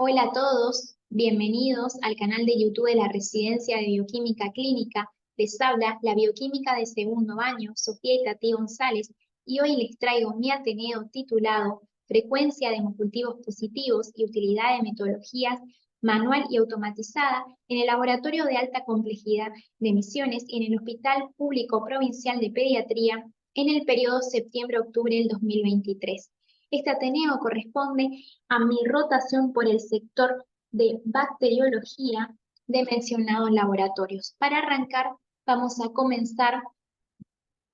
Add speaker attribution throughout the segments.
Speaker 1: Hola a todos, bienvenidos al canal de YouTube de la Residencia de Bioquímica Clínica. Les habla la bioquímica de segundo año, Sofía Itatí González, y hoy les traigo mi Ateneo titulado Frecuencia de hemocultivos positivos y utilidad de metodologías manual y automatizada en el Laboratorio de Alta Complejidad de Misiones y en el Hospital Público Provincial de Pediatría en el periodo septiembre-octubre del 2023. Este Ateneo corresponde a mi rotación por el sector de bacteriología de mencionados laboratorios. Para arrancar, vamos a comenzar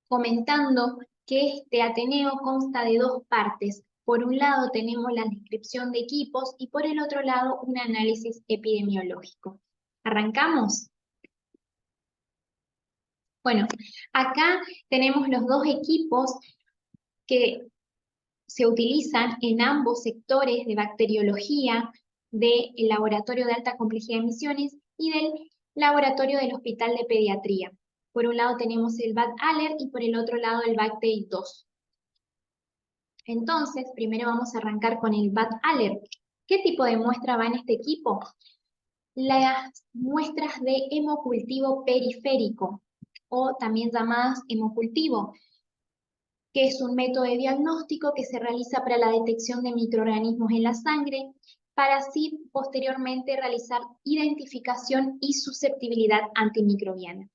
Speaker 1: comentando que este Ateneo consta de dos partes. Por un lado tenemos la descripción de equipos y por el otro lado un análisis epidemiológico. ¿Arrancamos? Bueno, acá tenemos los dos equipos que se utilizan en ambos sectores de bacteriología del Laboratorio de Alta Complejidad de Misiones y del Laboratorio del Hospital de Pediatría. Por un lado tenemos el BAT-ALER y por el otro lado el BACTEI-2. Entonces, primero vamos a arrancar con el BAT-ALER. ¿Qué tipo de muestra va en este equipo? Las muestras de hemocultivo periférico, o también llamadas hemocultivo, que es un método de diagnóstico que se realiza para la detección de microorganismos en la sangre, para así posteriormente realizar identificación y susceptibilidad antimicrobiana.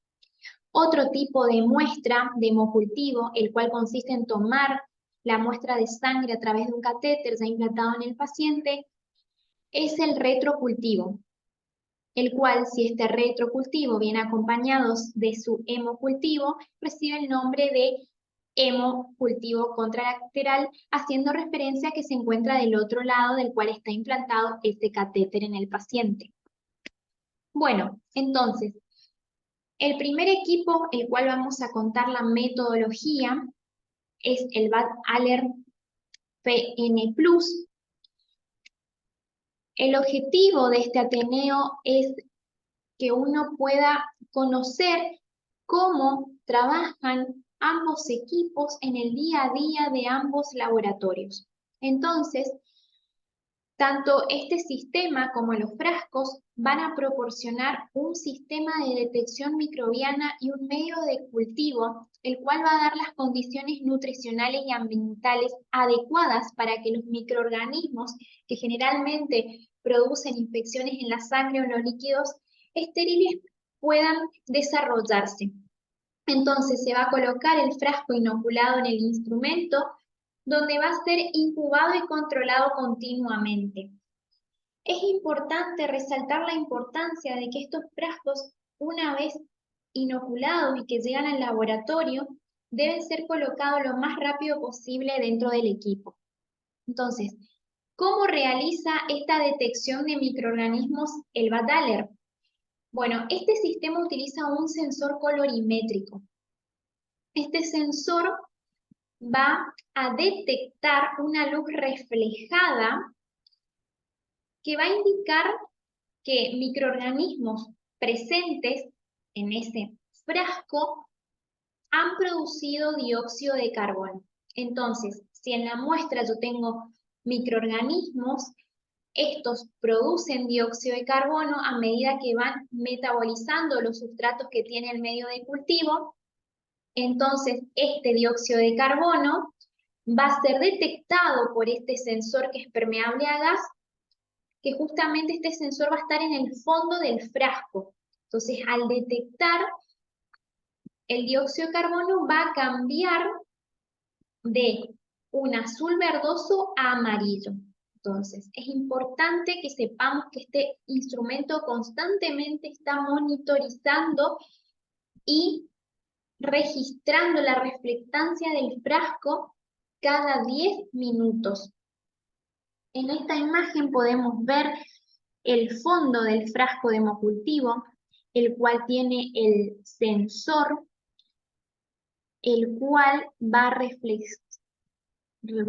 Speaker 1: Otro tipo de muestra de hemocultivo, el cual consiste en tomar la muestra de sangre a través de un catéter ya implantado en el paciente, es el retrocultivo, el cual, si este retrocultivo viene acompañado de su hemocultivo, recibe el nombre de hemocultivo contralateral, haciendo referencia a que se encuentra del otro lado del cual está implantado este catéter en el paciente. Bueno, entonces, el primer equipo, el cual vamos a contar la metodología, es el BAT-ALER PN+. El objetivo de este Ateneo es que uno pueda conocer cómo trabajan ambos equipos en el día a día de ambos laboratorios. Entonces, tanto este sistema como los frascos van a proporcionar un sistema de detección microbiana y un medio de cultivo, el cual va a dar las condiciones nutricionales y ambientales adecuadas para que los microorganismos que generalmente producen infecciones en la sangre o en los líquidos estériles puedan desarrollarse. Entonces se va a colocar el frasco inoculado en el instrumento, donde va a ser incubado y controlado continuamente. Es importante resaltar la importancia de que estos frascos, una vez inoculados y que llegan al laboratorio, deben ser colocados lo más rápido posible dentro del equipo. Entonces, ¿cómo realiza esta detección de microorganismos el BAT-ALER? Bueno, este sistema utiliza un sensor colorimétrico. Este sensor va a detectar una luz reflejada que va a indicar que microorganismos presentes en ese frasco han producido dióxido de carbono. Entonces, si en la muestra yo tengo microorganismos, estos producen dióxido de carbono a medida que van metabolizando los sustratos que tiene el medio de cultivo. Entonces, este dióxido de carbono va a ser detectado por este sensor que es permeable a gas, que justamente este sensor va a estar en el fondo del frasco. Entonces, al detectar, el dióxido de carbono va a cambiar de un azul verdoso a amarillo. Entonces, es importante que sepamos que este instrumento constantemente está monitorizando y registrando la reflectancia del frasco cada 10 minutos. En esta imagen podemos ver el fondo del frasco de hemocultivo, el cual tiene el sensor, el cual va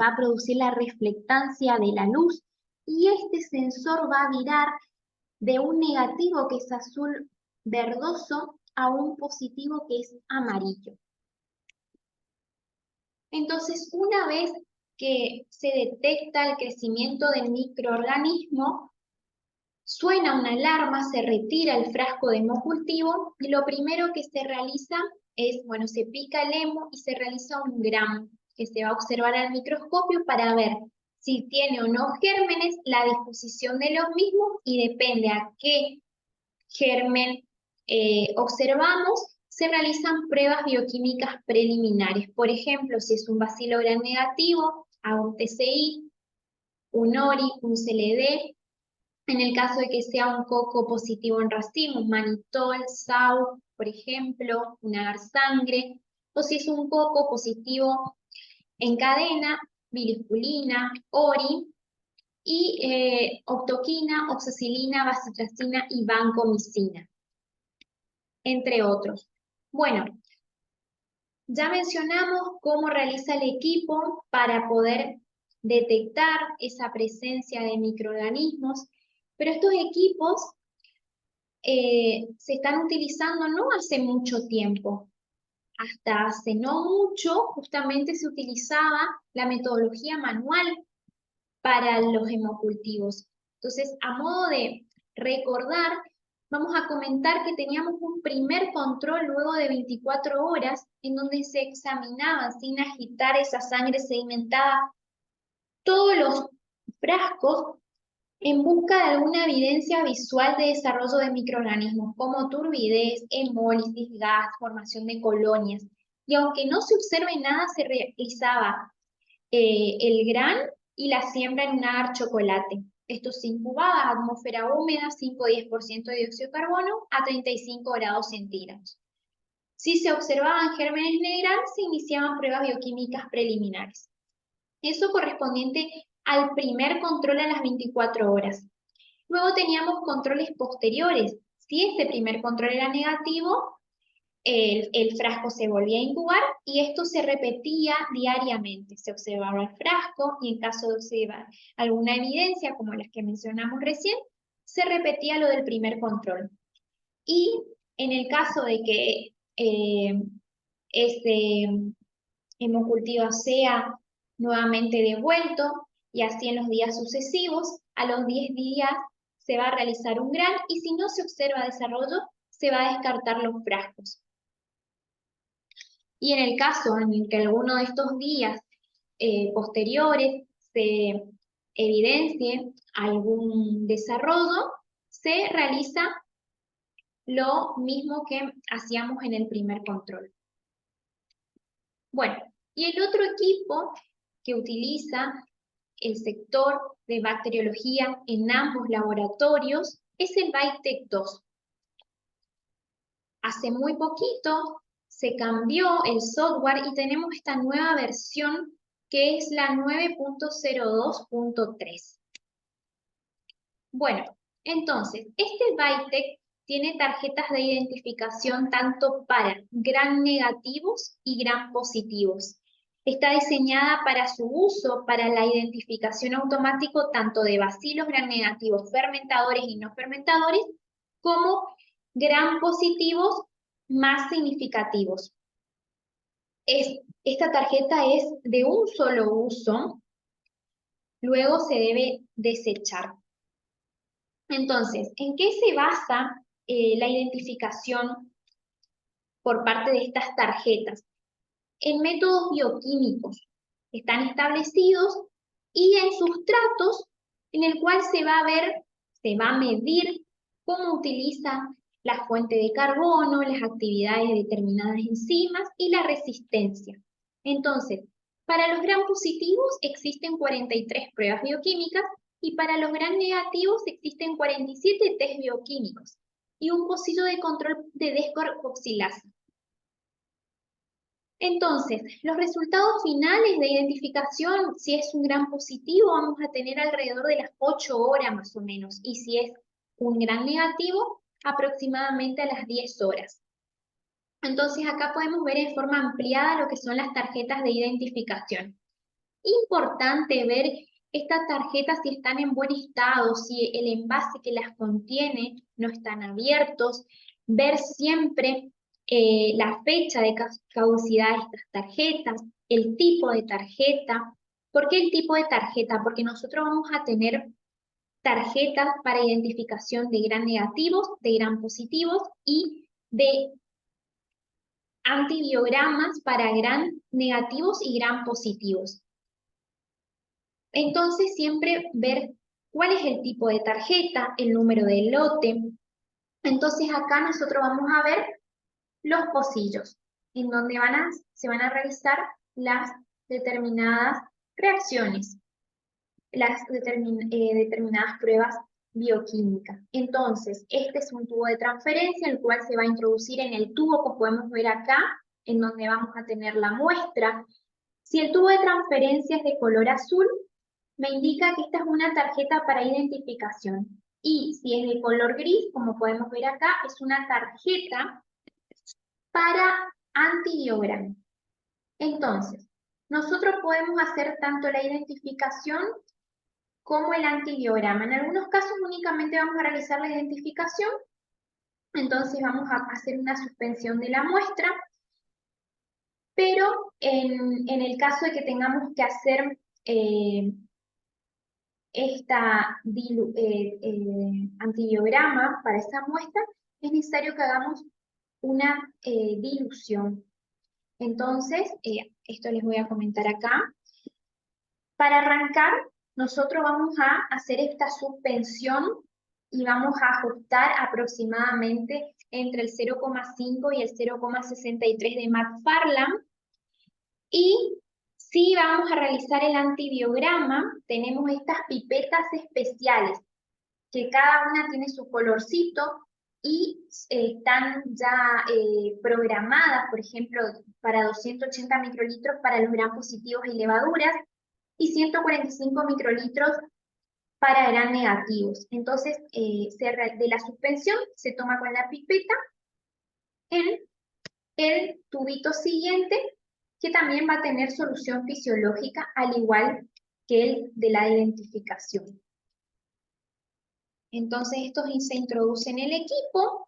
Speaker 1: a producir la reflectancia de la luz, y este sensor va a virar de un negativo que es azul verdoso a un positivo que es amarillo. Entonces, una vez que se detecta el crecimiento del microorganismo, Suena una alarma, se retira el frasco de hemocultivo y lo primero que se realiza es, bueno, se pica el hemo y se realiza un gramo que se va a observar al microscopio para ver si tiene o no gérmenes, la disposición de los mismos y depende a qué germen observamos, se realizan pruebas bioquímicas preliminares. Por ejemplo, si es un bacilo gram negativo, a un TCI, un ORI, un CLD. En el caso de que sea un coco positivo en racimo, un manitol, SAU, por ejemplo, un agar sangre, o si es un coco positivo en cadena, bilisculina, ORI, y octoquina, oxacilina, bacitracina y vancomicina, entre otros. Bueno, ya mencionamos cómo realiza el equipo para poder detectar esa presencia de microorganismos, pero estos equipos se están utilizando no hace mucho tiempo. Hasta hace no mucho justamente se utilizaba la metodología manual para los hemocultivos. Entonces, a modo de recordar, vamos a comentar que teníamos un primer control luego de 24 horas en donde se examinaban sin agitar esa sangre sedimentada todos los frascos en busca de alguna evidencia visual de desarrollo de microorganismos como turbidez, hemólisis, gas, formación de colonias. Y aunque no se observe nada, se realizaba el gran y la siembra en un agar chocolate. Esto se incubaba a atmósfera húmeda, 5-10% de dióxido de carbono a 35 grados centígrados. Si se observaban gérmenes negran, se iniciaban pruebas bioquímicas preliminares. Eso correspondiente al primer control a las 24 horas. Luego teníamos controles posteriores. Si este primer control era negativo, el frasco se volvía a incubar y esto se repetía diariamente. Se observaba el frasco y en caso de observar alguna evidencia, como las que mencionamos recién, se repetía lo del primer control. Y en el caso de que ese hemocultivo sea nuevamente devuelto y así en los días sucesivos, a los 10 días se va a realizar un gran y si no se observa desarrollo, se va a descartar los frascos. Y en el caso en el que alguno de estos días posteriores se evidencie algún desarrollo, se realiza lo mismo que hacíamos en el primer control. Bueno, y el otro equipo que utiliza el sector de bacteriología en ambos laboratorios es el BITEC 2. Hace muy poquito se cambió el software y tenemos esta nueva versión que es la 9.02.3. Bueno, entonces, este BITEC tiene tarjetas de identificación tanto para gram negativos y gram positivos. Está diseñada para su uso para la identificación automática tanto de bacilos gram negativos fermentadores y no fermentadores, como gram positivos más significativos. Esta tarjeta es de un solo uso, luego se debe desechar. Entonces, ¿en qué se basa la identificación por parte de estas tarjetas? En métodos bioquímicos que están establecidos y en sustratos en el cual se va a ver, se va a medir cómo utiliza la fuente de carbono, las actividades de determinadas enzimas y la resistencia. Entonces, para los gram positivos existen 43 pruebas bioquímicas y para los gram negativos existen 47 test bioquímicos y un pocillo de control de descarboxilasa. Entonces, los resultados finales de identificación, si es un gran positivo, vamos a tener alrededor de las 8 horas más o menos, y si es un gran negativo, aproximadamente a las 10 horas. Entonces, acá podemos ver en forma ampliada lo que son las tarjetas de identificación. Importante ver estas tarjetas si están en buen estado, si el envase que las contiene no están abiertos, ver siempre la fecha de caducidad de estas tarjetas, el tipo de tarjeta. ¿Por qué el tipo de tarjeta? Porque nosotros vamos a tener tarjetas para identificación de gram negativos, de gram positivos y de antibiogramas para gram negativos y gram positivos. Entonces, siempre ver cuál es el tipo de tarjeta, el número de lote. Entonces, acá nosotros vamos a ver los pocillos, en donde se van a realizar las determinadas reacciones, las determinadas pruebas bioquímicas. Entonces, este es un tubo de transferencia, el cual se va a introducir en el tubo que podemos ver acá, en donde vamos a tener la muestra. Si el tubo de transferencia es de color azul, me indica que esta es una tarjeta para identificación. Y si es de color gris, como podemos ver acá, es una tarjeta para antibiograma. Entonces, nosotros podemos hacer tanto la identificación como el antibiograma. En algunos casos únicamente vamos a realizar la identificación, entonces vamos a hacer una suspensión de la muestra, pero en el caso de que tengamos que hacer antibiograma para esa muestra, es necesario que hagamos una dilución. Entonces, esto les voy a comentar acá. Para arrancar, nosotros vamos a hacer esta suspensión y vamos a ajustar aproximadamente entre el 0,5 y el 0,63 de McFarland. Y si vamos a realizar el antibiograma, tenemos estas pipetas especiales, que cada una tiene su colorcito y están ya programadas, por ejemplo, para 280 microlitros para los gram positivos y levaduras, y 145 microlitros para gram negativos. Entonces, de la suspensión se toma con la pipeta en el tubito siguiente, que también va a tener solución fisiológica, al igual que el de la identificación. Entonces, esto se introduce en el equipo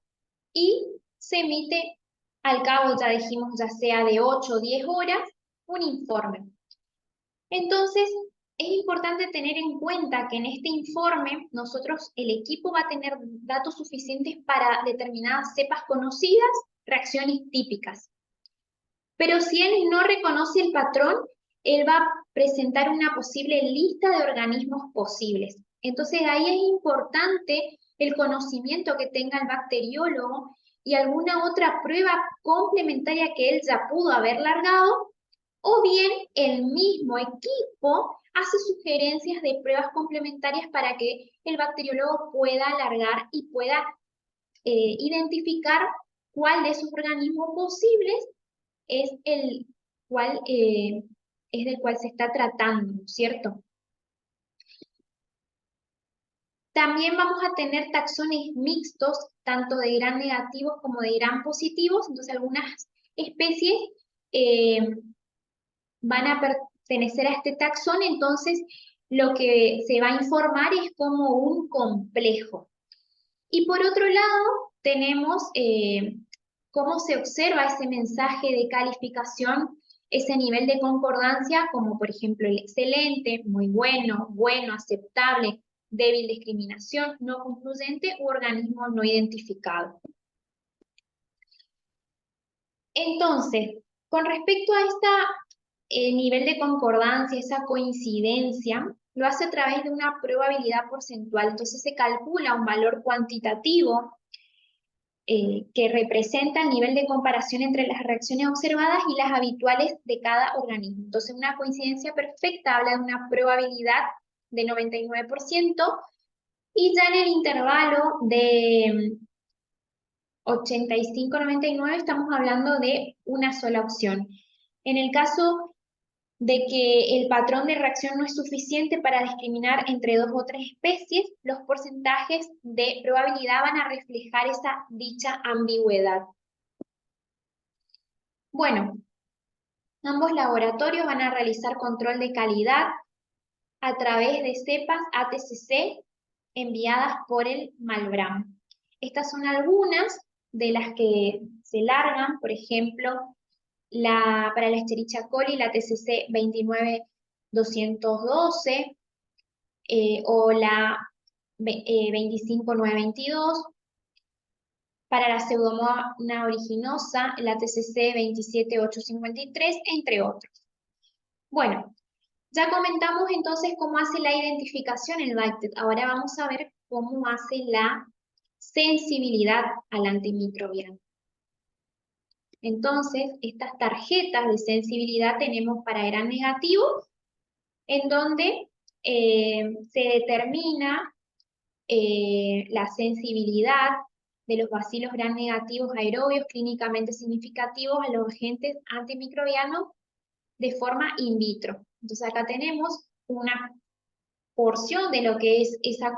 Speaker 1: y se emite al cabo, ya dijimos, ya sea de 8 o 10 horas, un informe. Entonces, es importante tener en cuenta que en este informe nosotros, el equipo va a tener datos suficientes para determinadas cepas conocidas, reacciones típicas. Pero si él no reconoce el patrón, él va a presentar una posible lista de organismos posibles. Entonces ahí es importante el conocimiento que tenga el bacteriólogo y alguna otra prueba complementaria que él ya pudo haber largado, o bien el mismo equipo hace sugerencias de pruebas complementarias para que el bacteriólogo pueda alargar y pueda identificar cuál de esos organismos posibles es el cual es del cual se está tratando, ¿cierto? También vamos a tener taxones mixtos, tanto de gram negativos como de gram positivos, entonces algunas especies eh, van a pertenecer a este taxón, entonces lo que se va a informar es como un complejo. Y por otro lado, tenemos cómo se observa ese mensaje de calificación, ese nivel de concordancia, como por ejemplo el excelente, muy bueno, bueno, aceptable, débil discriminación, no concluyente u organismo no identificado. Entonces, con respecto a este nivel de concordancia, esa coincidencia, lo hace a través de una probabilidad porcentual. Entonces se calcula un valor cuantitativo que representa el nivel de comparación entre las reacciones observadas y las habituales de cada organismo. Entonces, una coincidencia perfecta habla de una probabilidad de 99%, y ya en el intervalo de 85-99 estamos hablando de una sola opción. En el caso de que el patrón de reacción no es suficiente para discriminar entre dos o tres especies, los porcentajes de probabilidad van a reflejar esa dicha ambigüedad. Bueno, ambos laboratorios van a realizar control de calidad a través de cepas ATCC enviadas por el Malbram. Estas son algunas de las que se largan, por ejemplo, para la Escherichia coli, la TCC 29212, o la 25922, para la Pseudomonas aeruginosa, la TCC 27853, entre otros. Bueno, ya comentamos entonces cómo hace la identificación el BACTEC. Ahora vamos a ver cómo hace la sensibilidad al antimicrobiano. Entonces, estas tarjetas de sensibilidad tenemos para Gram negativos, en donde se determina la sensibilidad de los bacilos Gram negativos aerobios clínicamente significativos a los agentes antimicrobianos de forma in vitro. Entonces acá tenemos una porción de lo que es esa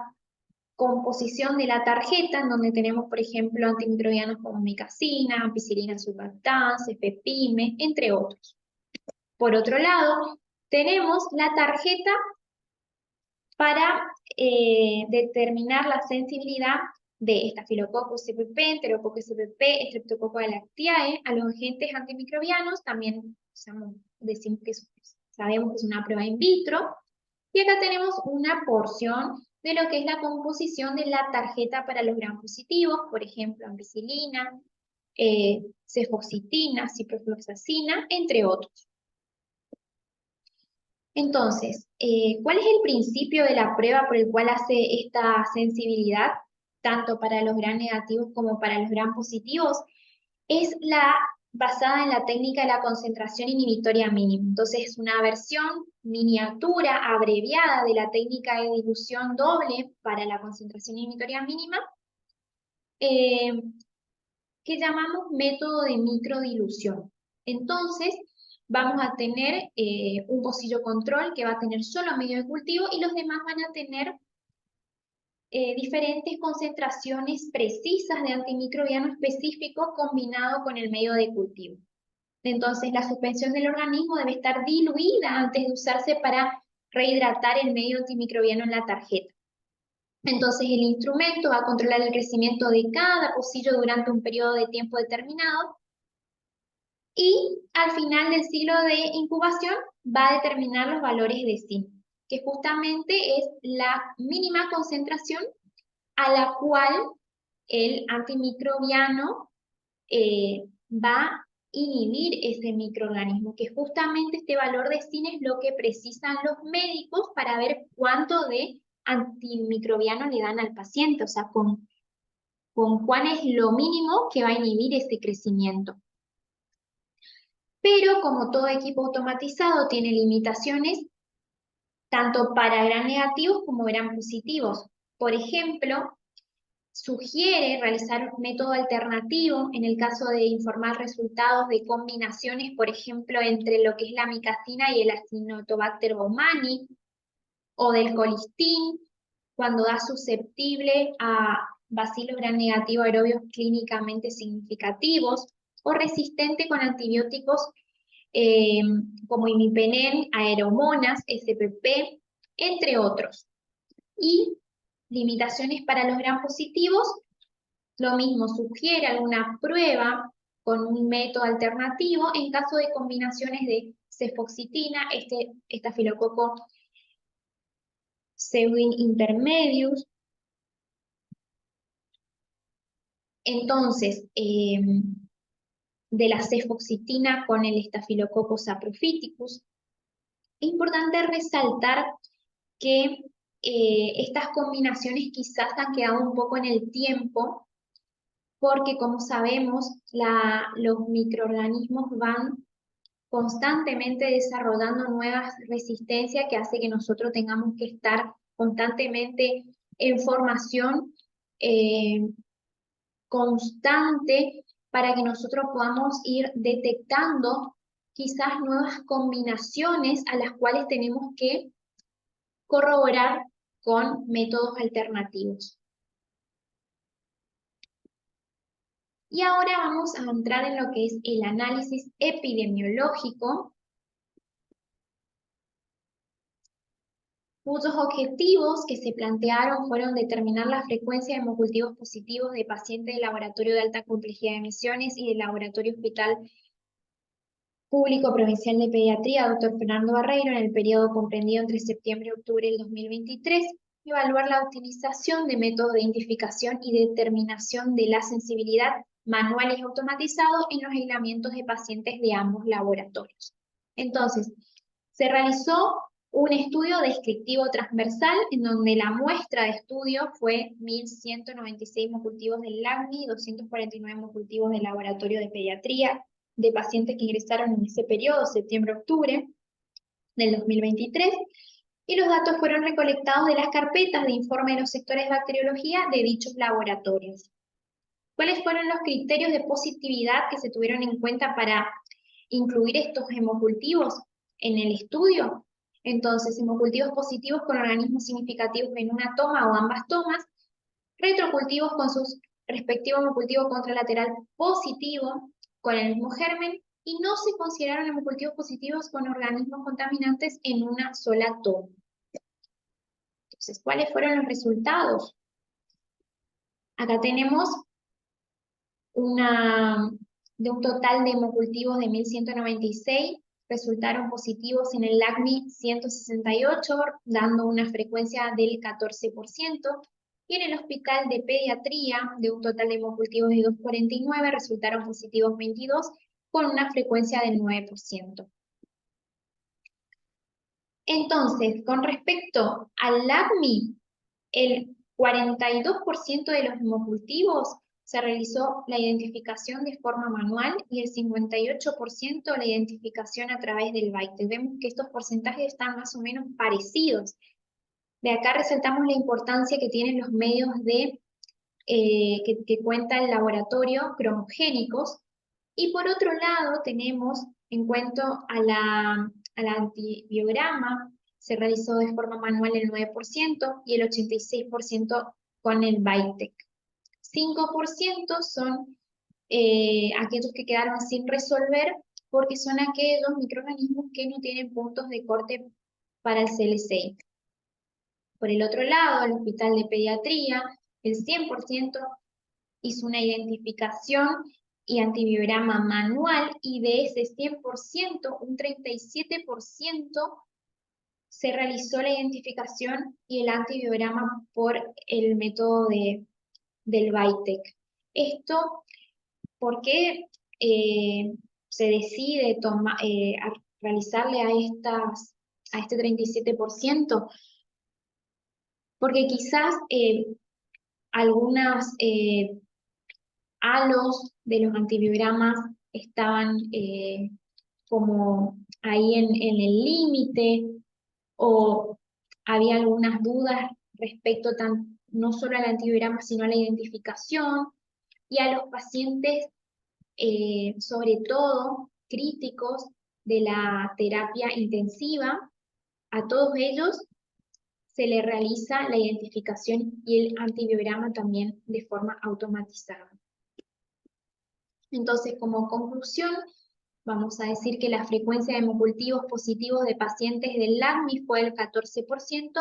Speaker 1: composición de la tarjeta, en donde tenemos, por ejemplo, antimicrobianos como micacina, ampicilina surfactans, pepime, entre otros. Por otro lado, tenemos la tarjeta para determinar la sensibilidad de Staphylococcus cpp, Enterococcus cpp, Streptococcus lactiae a los agentes antimicrobianos. También decimos que sabemos que es una prueba in vitro. Y acá tenemos una porción de lo que es la composición de la tarjeta para los gram positivos, por ejemplo, ampicilina, cefoxitina, ciprofloxacina, entre otros. Entonces, ¿cuál es el principio de la prueba por el cual hace esta sensibilidad, tanto para los gram negativos como para los gram positivos? Es basada en la técnica de la concentración inhibitoria mínima. Entonces, es una versión miniatura, abreviada de la técnica de dilución doble para la concentración inhibitoria mínima, que llamamos método de microdilución. Entonces, vamos a tener un pocillo control que va a tener solo medio de cultivo y los demás van a tener diferentes concentraciones precisas de antimicrobiano específico combinado con el medio de cultivo. Entonces, la suspensión del organismo debe estar diluida antes de usarse para rehidratar el medio antimicrobiano en la tarjeta. Entonces, el instrumento va a controlar el crecimiento de cada pocillo durante un periodo de tiempo determinado y al final del ciclo de incubación va a determinar los valores de zinc, que justamente es la mínima concentración a la cual el antimicrobiano va a inhibir ese microorganismo, que justamente este valor de zinc es lo que precisan los médicos para ver cuánto de antimicrobiano le dan al paciente, o sea, con cuán es lo mínimo que va a inhibir ese crecimiento. Pero como todo equipo automatizado tiene limitaciones, tanto para gram negativos como gram positivos. Por ejemplo, sugiere realizar un método alternativo en el caso de informar resultados de combinaciones, por ejemplo, entre lo que es la micacina y el Acinetobacter baumannii, o del colistin, cuando da susceptible a bacilos gram negativo aerobios clínicamente significativos, o resistente con antibióticos como imipenem, aeromonas, SPP, entre otros. Y limitaciones para los gram positivos, lo mismo, sugiere alguna prueba con un método alternativo en caso de combinaciones de cefoxitina, estafilococo pseudin intermedius. Entonces, de la cefoxitina con el Staphylococcus saprophyticus. Es importante resaltar que estas combinaciones quizás han quedado un poco en el tiempo, porque como sabemos, los microorganismos van constantemente desarrollando nuevas resistencias que hace que nosotros tengamos que estar constantemente en formación constante para que nosotros podamos ir detectando quizás nuevas combinaciones a las cuales tenemos que corroborar con métodos alternativos. Y ahora vamos a entrar en lo que es el análisis epidemiológico, cuyos objetivos que se plantearon fueron determinar la frecuencia de hemocultivos positivos de pacientes del laboratorio de alta complejidad de Misiones y del laboratorio hospital público provincial de pediatría, Dr. Fernando Barreiro, en el periodo comprendido entre septiembre y octubre del 2023, Evaluar la utilización de métodos de identificación y determinación de la sensibilidad manuales y automatizados en los aislamientos de pacientes de ambos laboratorios. Entonces, se realizó un estudio descriptivo transversal en donde la muestra de estudio fue 1.196 hemocultivos del LACNI y 249 hemocultivos del laboratorio de pediatría de pacientes que ingresaron en ese periodo, septiembre-octubre del 2023, y los datos fueron recolectados de las carpetas de informe de los sectores de bacteriología de dichos laboratorios. ¿Cuáles fueron los criterios de positividad que se tuvieron en cuenta para incluir estos hemocultivos en el estudio? Entonces, hemocultivos positivos con organismos significativos en una toma o ambas tomas, retrocultivos con sus respectivos hemocultivos contralateral positivo con el mismo germen, y no se consideraron hemocultivos positivos con organismos contaminantes en una sola toma. Entonces, ¿cuáles fueron los resultados? Acá tenemos de un total de hemocultivos de 1.196, resultaron positivos en el LACNI 168, dando una frecuencia del 14%, y en el Hospital de Pediatría, de un total de hemocultivos de 249, resultaron positivos 22, con una frecuencia del 9%. Entonces, con respecto al LACNI, el 42% de los hemocultivos se realizó la identificación de forma manual y el 58% la identificación a través del BITE. Vemos que estos porcentajes están más o menos parecidos. De acá resaltamos la importancia que tienen los medios que cuenta el laboratorio cromogénicos. Y por otro lado tenemos en cuanto al antibiograma, se realizó de forma manual el 9% y el 86% con el BITEC. 5% son aquellos que quedaron sin resolver porque son aquellos microorganismos que no tienen puntos de corte para el CL6. Por el otro lado, el Hospital de Pediatría, el 100% hizo una identificación y antibiograma manual, y de ese 100%, un 37% se realizó la identificación y el antibiograma por el método del BITEC. Esto, ¿por qué se decide realizarle a este 37%? Porque quizás algunas halos de los antibiogramas estaban como ahí en el límite, o había algunas dudas respecto no solo al antibiograma, sino a la identificación, y a los pacientes, sobre todo críticos de la terapia intensiva, a todos ellos se le realiza la identificación y el antibiograma también de forma automatizada. Entonces, como conclusión, vamos a decir que la frecuencia de hemocultivos positivos de pacientes del LACNI fue el 14%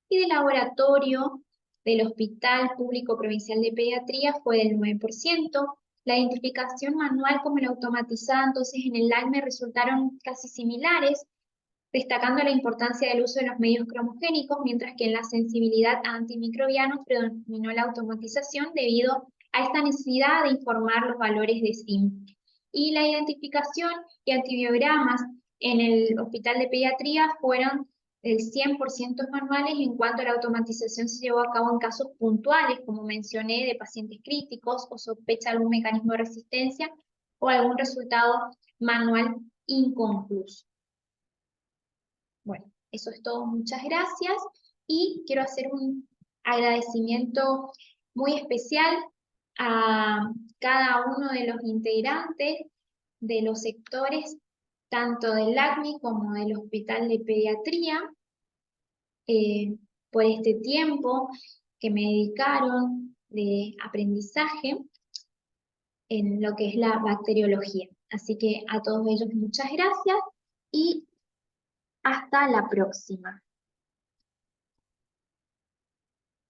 Speaker 1: y del laboratorio del Hospital Público Provincial de Pediatría fue del 9%. La identificación manual como la automatizada, entonces en el LACNI resultaron casi similares, destacando la importancia del uso de los medios cromogénicos, mientras que en la sensibilidad a antimicrobianos predominó la automatización debido a esta necesidad de informar los valores de SIM. Y la identificación y antibiogramas en el Hospital de Pediatría fueron el 100% manuales, en cuanto a la automatización se llevó a cabo en casos puntuales, como mencioné, de pacientes críticos o sospecha de algún mecanismo de resistencia o algún resultado manual inconcluso. Bueno, eso es todo, muchas gracias, y quiero hacer un agradecimiento muy especial a cada uno de los integrantes de los sectores, tanto del LACNI como del Hospital de Pediatría, por este tiempo que me dedicaron de aprendizaje en lo que es la bacteriología. Así que a todos ellos muchas gracias y hasta la próxima.